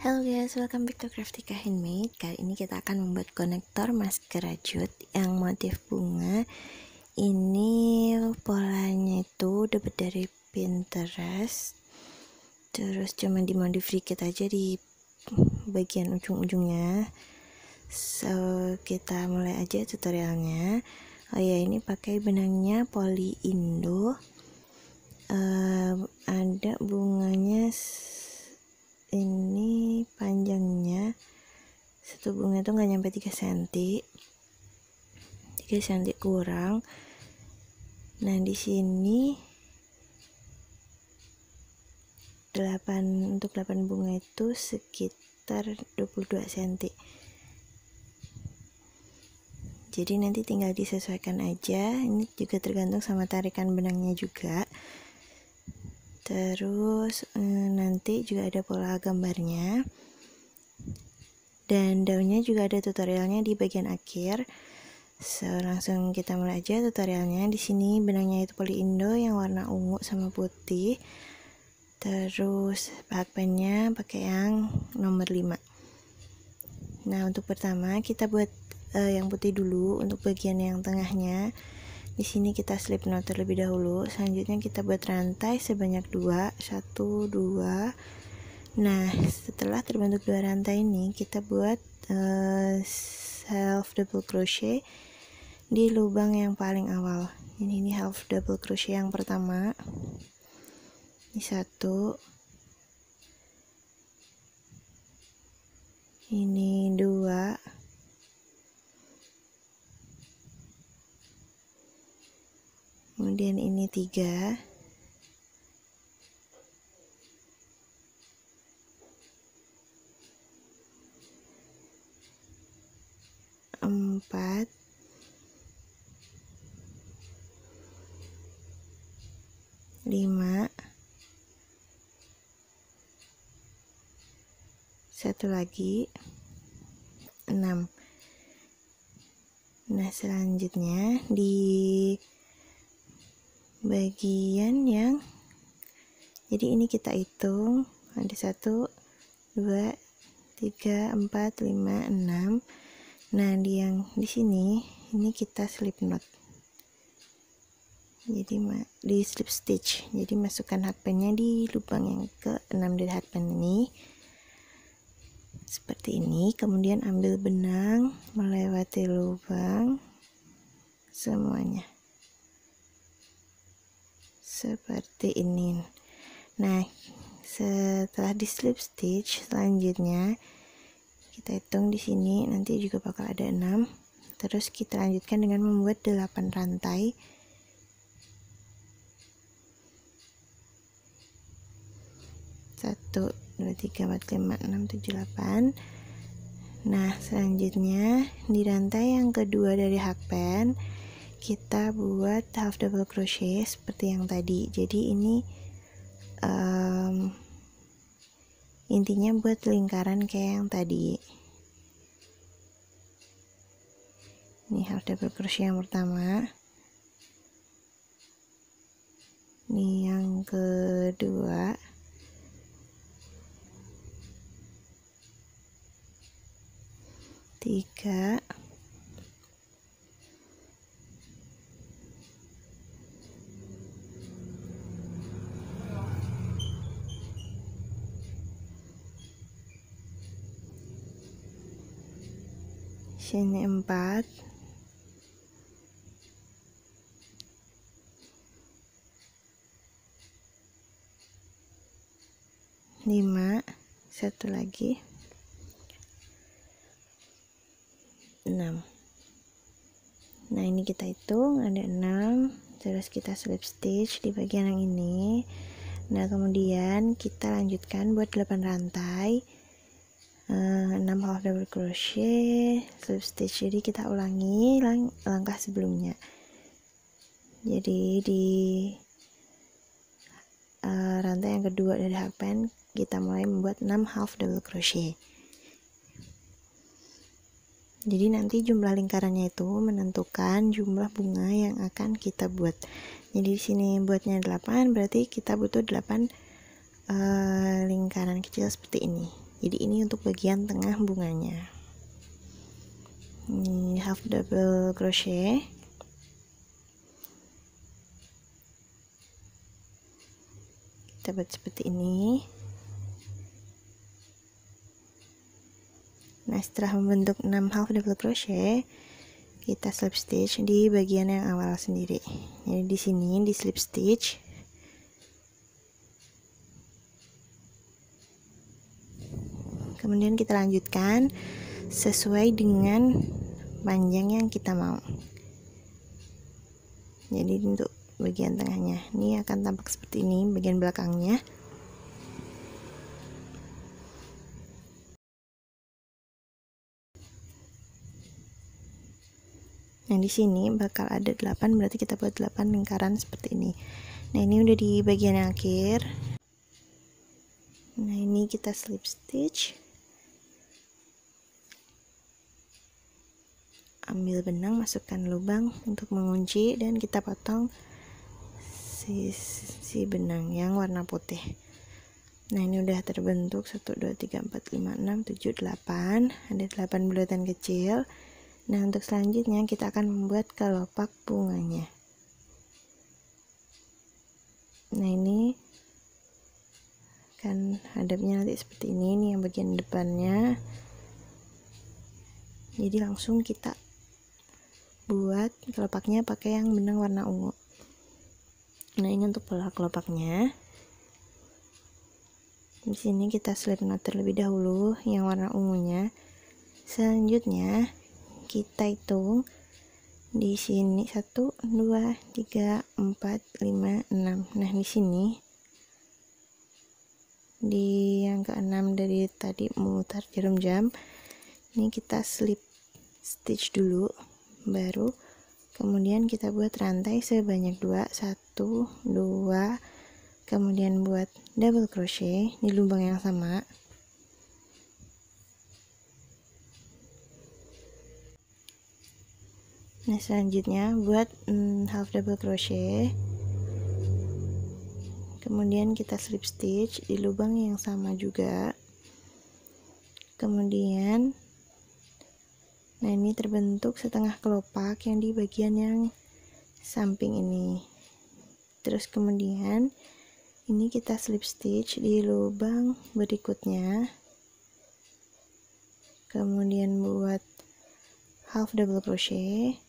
Halo guys, welcome back to Craftika Handmade. Kali ini kita akan membuat konektor masker rajut yang motif bunga. Ini polanya itu dapat dari Pinterest, terus cuma dimodif dikit aja di bagian ujung-ujungnya. So kita mulai aja tutorialnya. Oh ya, ini pakai benangnya Poly Indo. Ada bunganya, ini panjangnya satu bunga itu nggak nyampe 3 cm, 3 cm kurang. Nah di sini 8 bunga itu sekitar 22 cm, jadi nanti tinggal disesuaikan aja. Ini juga tergantung sama tarikan benangnya juga. Terus nanti juga ada pola gambarnya, dan daunnya juga ada tutorialnya di bagian akhir. So langsung kita mulai aja tutorialnya. Di sini benangnya itu Poly Indo yang warna ungu sama putih. Terus hakpennya pakai yang nomor 5. Nah untuk pertama kita buat yang putih dulu. Untuk bagian yang tengahnya, di sini kita slip knot terlebih dahulu. Selanjutnya kita buat rantai sebanyak 2, 1, 2. Nah setelah terbentuk 2 rantai ini, kita buat half double crochet di lubang yang paling awal. Ini half double crochet yang pertama. Ini 1, ini 2, kemudian ini 3, empat, 5, satu lagi 6. Nah selanjutnya di bagian yang, jadi ini kita hitung ada 1, 2, 3, 4, 5, 6. Nah di yang di sini ini kita slip knot, jadi di slip stitch, jadi masukkan hakpennya di lubang yang ke-6 dari hakpen ini seperti ini. Kemudian ambil benang melewati lubang semuanya seperti ini. Nah setelah di slip stitch, selanjutnya kita hitung di sini nanti juga bakal ada 6. Terus kita lanjutkan dengan membuat 8 rantai. Satu, 2, 3, 4, 5, 6, 7, 8. Nah selanjutnya di rantai yang kedua dari hakpen kita buat half double crochet seperti yang tadi. Jadi ini intinya buat lingkaran kayak yang tadi. Ini half double crochet yang pertama, ini yang kedua, tiga, sini 4, 5, satu lagi 6. Nah ini kita hitung ada 6. Terus kita slip stitch di bagian yang ini. Nah kemudian kita lanjutkan buat 8 rantai, 6 half double crochet, slip stitch. Jadi kita ulangi langkah sebelumnya. Jadi di rantai yang kedua dari hakpen kita mulai membuat 6 half double crochet. Jadi nanti jumlah lingkarannya itu menentukan jumlah bunga yang akan kita buat. Jadi di sini buatnya 8, berarti kita butuh 8 lingkaran kecil seperti ini. Jadi ini untuk bagian tengah bunganya. Ini half double crochet. Kita buat seperti ini. Nah, setelah membentuk 6 half double crochet, kita slip stitch di bagian yang awal sendiri. Jadi di sini di slip stitch. Kemudian kita lanjutkan sesuai dengan panjang yang kita mau. Jadi untuk bagian tengahnya ini akan tampak seperti ini, bagian belakangnya. Nah, di sini bakal ada 8, berarti kita buat 8 lingkaran seperti ini. Nah, ini udah di bagian akhir. Nah, ini kita slip stitch. Ambil benang, masukkan lubang untuk mengunci, dan kita potong si benang yang warna putih. Nah, ini udah terbentuk 1 2 3 4 5 6 7 8. Ada 8 bulatan kecil. Nah, untuk selanjutnya kita akan membuat kelopak bunganya. Nah, ini kan hadapnya nanti seperti ini yang bagian depannya. Jadi langsung kita buat kelopaknya pakai yang benang warna ungu. Nah, ini untuk pola kelopaknya. Di sini kita slip knot terlebih dahulu yang warna ungunya. Selanjutnya kita hitung di sini 1 2 3 4 5 6. Nah, di sini di yang ke-6 dari tadi memutar jarum jam, ini kita slip stitch dulu, baru kemudian kita buat rantai sebanyak 2, 1 2, kemudian buat double crochet di lubang yang sama. Nah, selanjutnya buat half double crochet, kemudian kita slip stitch di lubang yang sama juga. Kemudian nah, ini terbentuk setengah kelopak yang di bagian yang samping ini. Terus kemudian ini kita slip stitch di lubang berikutnya, kemudian buat half double crochet,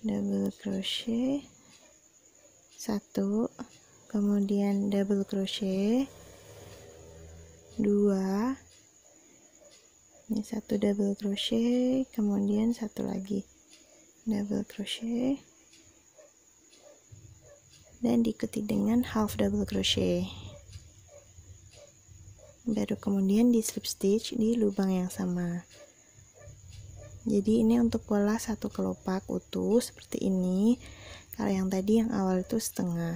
double crochet 1, kemudian double crochet 2, ini 1 double crochet, kemudian 1 lagi double crochet, dan diikuti dengan half double crochet, baru kemudian di slip stitch di lubang yang sama. Jadi ini untuk pola satu kelopak utuh seperti ini. Kalau yang tadi yang awal itu setengah.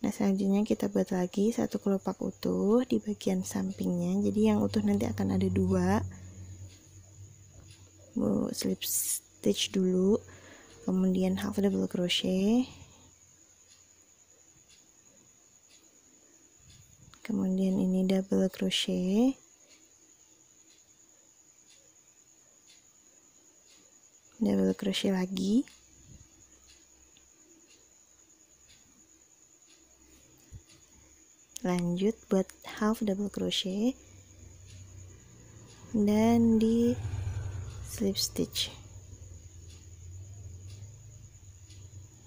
Nah, selanjutnya kita buat lagi satu kelopak utuh di bagian sampingnya. Jadi yang utuh nanti akan ada 2. Slip stitch dulu, kemudian half double crochet, kemudian ini double crochet, double crochet lagi, lanjut buat half double crochet, dan di slip stitch.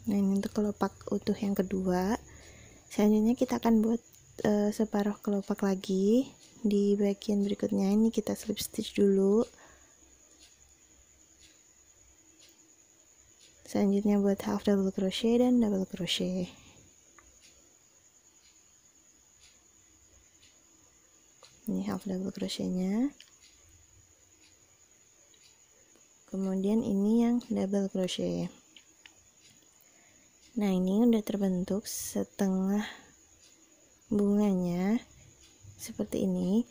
Nah, ini untuk kelopak utuh yang kedua. Selanjutnya kita akan buat separuh kelopak lagi di bagian berikutnya. Ini kita slip stitch dulu. Selanjutnya buat half double crochet dan double crochet. Ini half double crochetnya. Kemudian ini yang double crochet. Nah, ini udah terbentuk setengah bunganya seperti ini.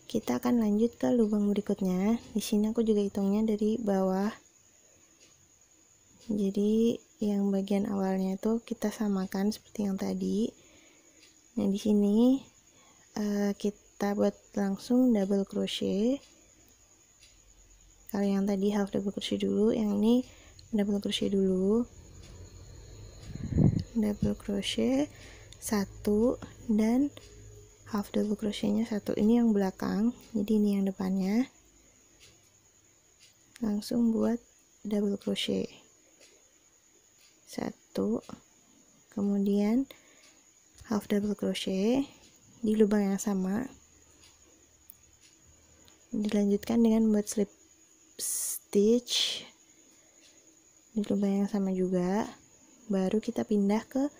Kita akan lanjut ke lubang berikutnya. Di sini aku juga hitungnya dari bawah. Jadi yang bagian awalnya itu kita samakan seperti yang tadi. Nah di sini kita buat langsung double crochet. Kalau yang tadi half double crochet dulu, yang ini double crochet dulu. Double crochet 1 dan half double crochetnya 1. Ini yang belakang, jadi ini yang depannya. Langsung buat double crochet 1, kemudian half double crochet di lubang yang sama. Dilanjutkan dengan buat slip stitch di lubang yang sama juga. Baru kita pindah ke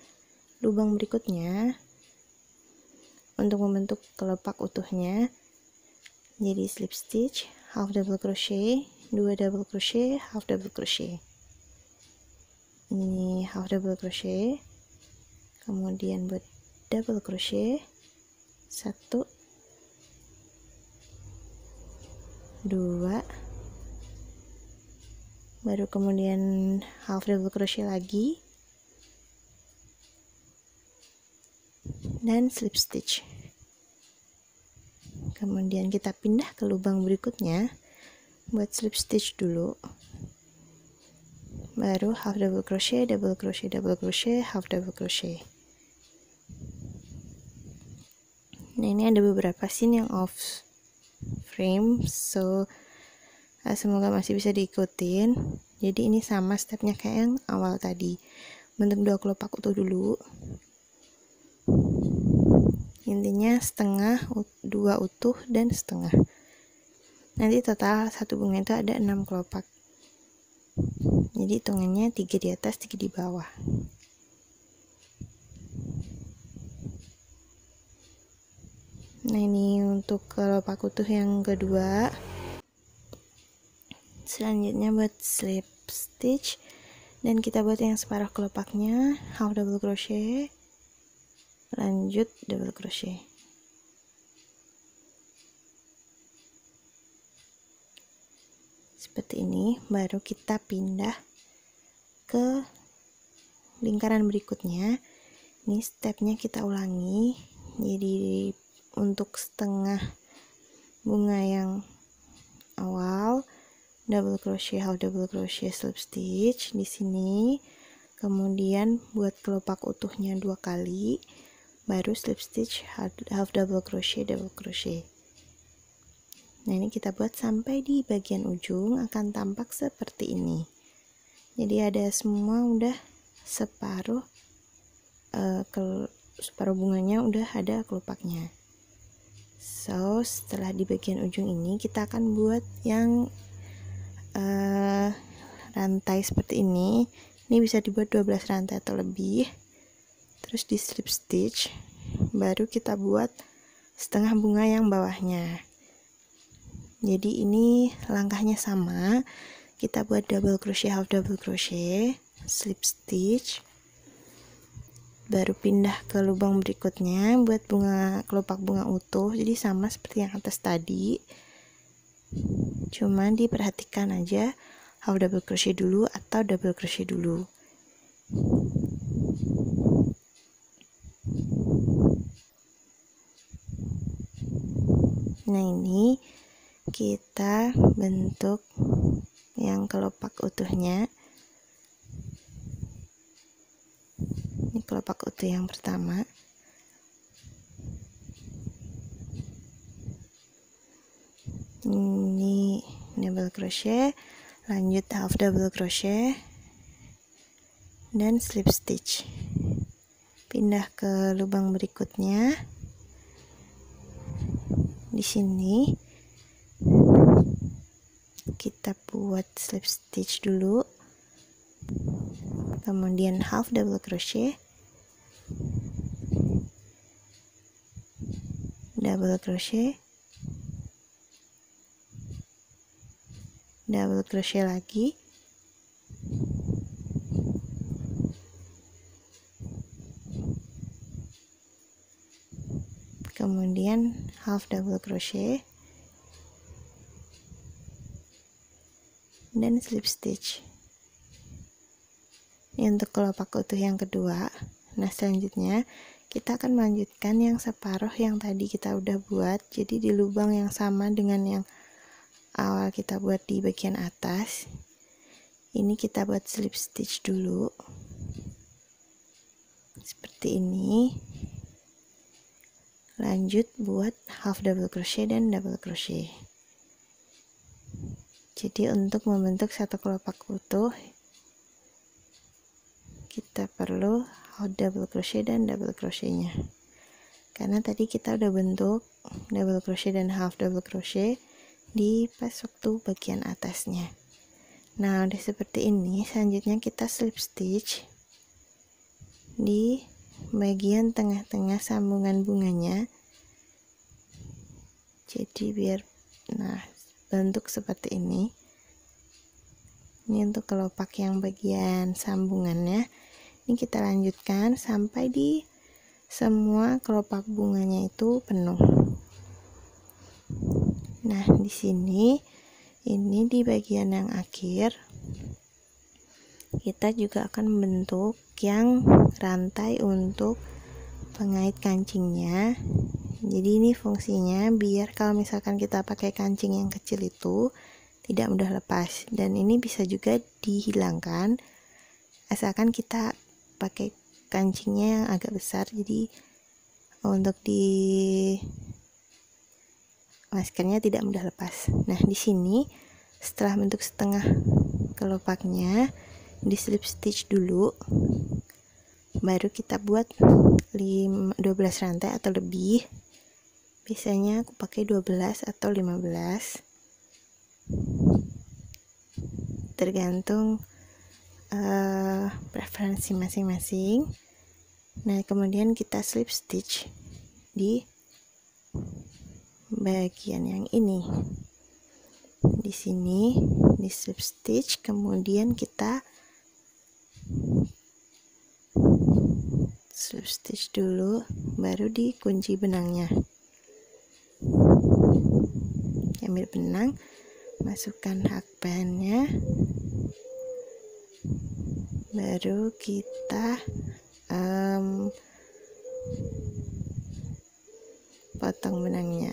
lubang berikutnya untuk membentuk kelopak utuhnya. Jadi slip stitch, half double crochet, 2 double crochet, half double crochet. Ini half double crochet, kemudian buat double crochet 1, 2, baru kemudian half double crochet lagi dan slip stitch. Kemudian kita pindah ke lubang berikutnya buat slip stitch dulu, baru half double crochet, double crochet, double crochet, half double crochet. Nah ini ada beberapa scene yang off frame, so semoga masih bisa diikutin. Jadi ini sama stepnya kayak yang awal tadi, bentuk 2 kelopak utuh dulu, intinya setengah, 2 utuh dan setengah. Nanti total satu bunga itu ada 6 kelopak, jadi hitungannya 3 di atas 3 di bawah. Nah ini untuk kelopak utuh yang kedua. Selanjutnya buat slip stitch, dan kita buat yang separuh kelopaknya half double crochet, lanjut double crochet. Seperti ini. Baru kita pindah ke lingkaran berikutnya. Ini stepnya kita ulangi. Jadi untuk setengah bunga yang awal, double crochet, half double crochet, slip stitch di sini. Kemudian buat kelopak utuhnya 2 kali, baru slip stitch, half double crochet, double crochet. Nah ini kita buat sampai di bagian ujung, akan tampak seperti ini. Jadi ada semua udah separuh separuh bunganya udah ada kelopaknya. So setelah di bagian ujung ini kita akan buat yang rantai seperti ini. Ini bisa dibuat 12 rantai atau lebih. Terus di slip stitch, baru kita buat setengah bunga yang bawahnya. Jadi ini langkahnya sama. Kita buat double crochet, half double crochet, slip stitch, baru pindah ke lubang berikutnya buat kelopak bunga utuh. Jadi sama seperti yang atas tadi, cuman diperhatikan aja half double crochet dulu atau double crochet dulu. Nah ini kita bentuk yang kelopak utuhnya. Ini kelopak utuh yang pertama. Ini double crochet, lanjut half double crochet dan slip stitch. Pindah ke lubang berikutnya. Di sini kita buat slip stitch dulu, kemudian half double crochet, double crochet, double crochet lagi, kemudian half double crochet dan slip stitch. Ini untuk kelopak utuh yang kedua. Nah, selanjutnya kita akan melanjutkan yang separuh yang tadi kita udah buat. Jadi di lubang yang sama dengan yang awal kita buat di bagian atas, ini kita buat slip stitch dulu seperti ini. Lanjut buat half double crochet dan double crochet. Jadi untuk membentuk satu kelopak utuh kita perlu half double crochet dan double crochetnya, karena tadi kita udah bentuk double crochet dan half double crochet di pas waktu bagian atasnya. Nah, udah seperti ini. Selanjutnya kita slip stitch di bagian tengah-tengah sambungan bunganya, jadi biar bentuk seperti ini. Ini untuk kelopak yang bagian sambungannya. Ini kita lanjutkan sampai di semua kelopak bunganya itu penuh. Nah, di sini ini di bagian yang akhir kita juga akan membentuk yang rantai untuk pengait kancingnya. Jadi ini fungsinya biar kalau misalkan kita pakai kancing yang kecil itu tidak mudah lepas, dan ini bisa juga dihilangkan asalkan kita pakai kancingnya yang agak besar. Jadi untuk di maskernya tidak mudah lepas. Nah, di sini setelah bentuk setengah kelopaknya di slip stitch dulu, baru kita buat 12 rantai atau lebih. Biasanya aku pakai 12 atau 15, tergantung preferensi masing-masing. Nah, kemudian kita slip stitch di bagian yang ini. Di sini di slip stitch, kemudian kita slip stitch dulu, baru dikunci benangnya. Ambil benang, masukkan hakbannya, baru kita potong benangnya.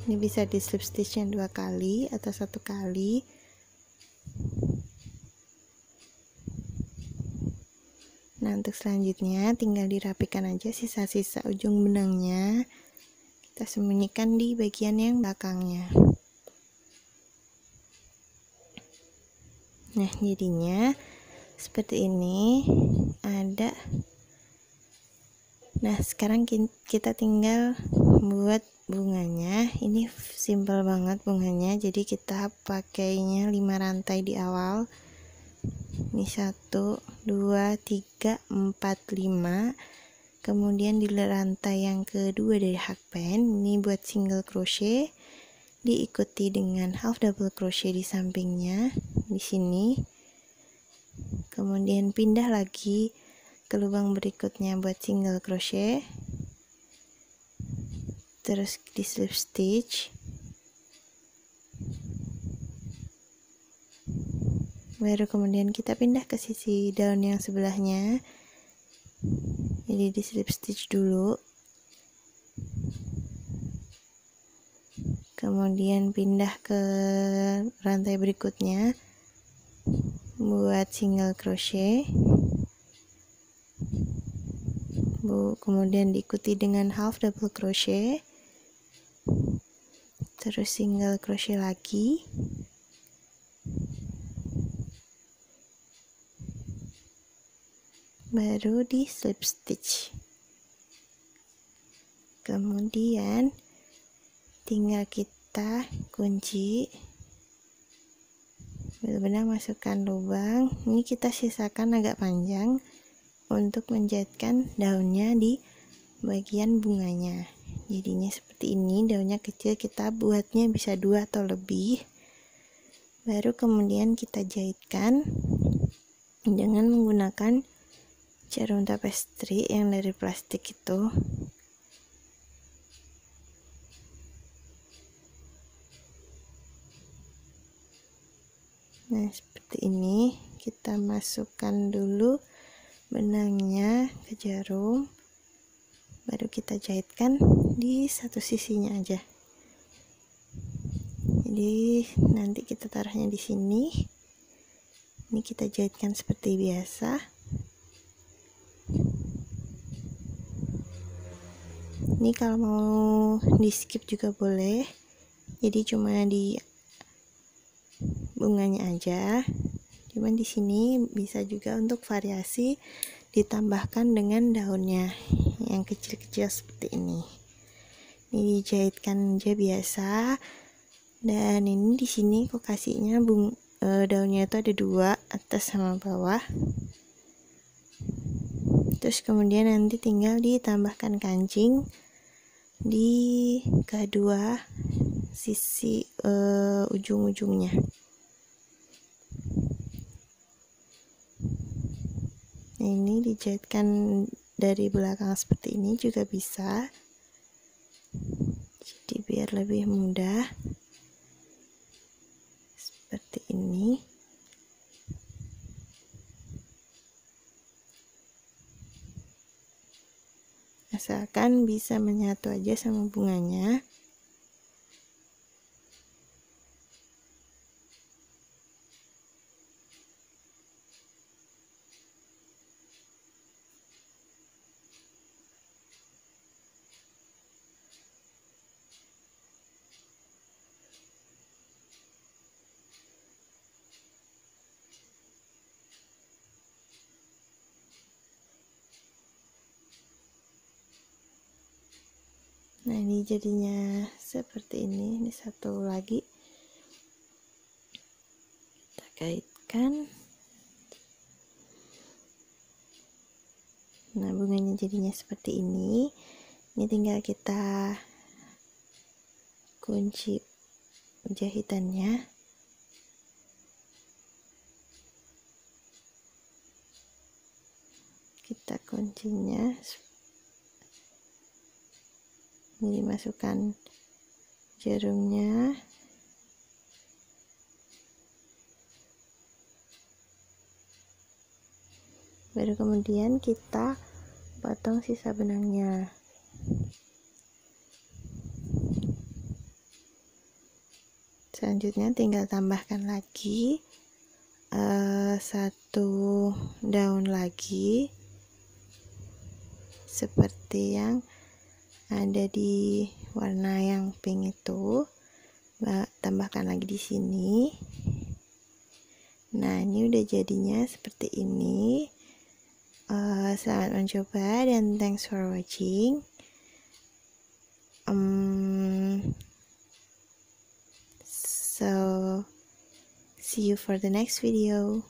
Ini bisa di slip stitchnya 2 kali atau 1 kali. Nah, untuk selanjutnya tinggal dirapikan aja sisa-sisa ujung benangnya, kita sembunyikan di bagian yang belakangnya. Nah, jadinya seperti ini ada. Nah, sekarang kita tinggal buat bunganya. Ini simple banget bunganya, jadi kita pakainya 5 rantai di awal. Ini 1, 2, 3, 4, 5. Kemudian di rantai yang kedua dari hakband ini buat single crochet, diikuti dengan half double crochet di sampingnya di sini. Kemudian pindah lagi ke lubang berikutnya buat single crochet, terus di slip stitch, baru kemudian kita pindah ke sisi daun yang sebelahnya. Jadi di slip stitch dulu, kemudian pindah ke rantai berikutnya buat single crochet, kemudian diikuti dengan half double crochet, terus single crochet lagi, baru di slip stitch. Kemudian tinggal kita kunci, benar-benar masukkan lubang. Ini kita sisakan agak panjang untuk menjahitkan daunnya di bagian bunganya. Jadinya seperti ini, daunnya kecil, kita buatnya bisa 2 atau lebih. Baru kemudian kita jahitkan dengan menggunakan jarum tapestry yang dari plastik itu. Nah, seperti ini. Kita masukkan dulu benangnya ke jarum, baru kita jahitkan di satu sisinya aja. Jadi nanti kita taruhnya di sini. Ini kita jahitkan seperti biasa. Ini kalau mau di skip juga boleh. Jadi cuma di bunganya aja. Cuman di sini bisa juga untuk variasi ditambahkan dengan daunnya yang kecil-kecil seperti ini. Ini dijahitkan aja biasa. Dan ini di sini kok kasihnya daunnya itu ada dua, atas sama bawah. Terus kemudian nanti tinggal ditambahkan kancing di kedua sisi ujung-ujungnya. Nah, ini dijahitkan dari belakang seperti ini juga bisa. Jadi biar lebih mudah. Seperti ini. Asalkan bisa menyatu aja sama bunganya. Nah, ini jadinya seperti ini. Ini satu lagi kita kaitkan. Nah, bunganya jadinya seperti ini. Ini tinggal kita kunci jahitannya. Kita kuncinya. Ini dimasukkan jarumnya. Baru kemudian kita potong sisa benangnya. Selanjutnya tinggal tambahkan lagi satu daun lagi seperti yang ada di warna yang pink itu. Tambahkan lagi di sini. Nah, ini udah jadinya seperti ini. Selamat mencoba dan thanks for watching. So see you for the next video.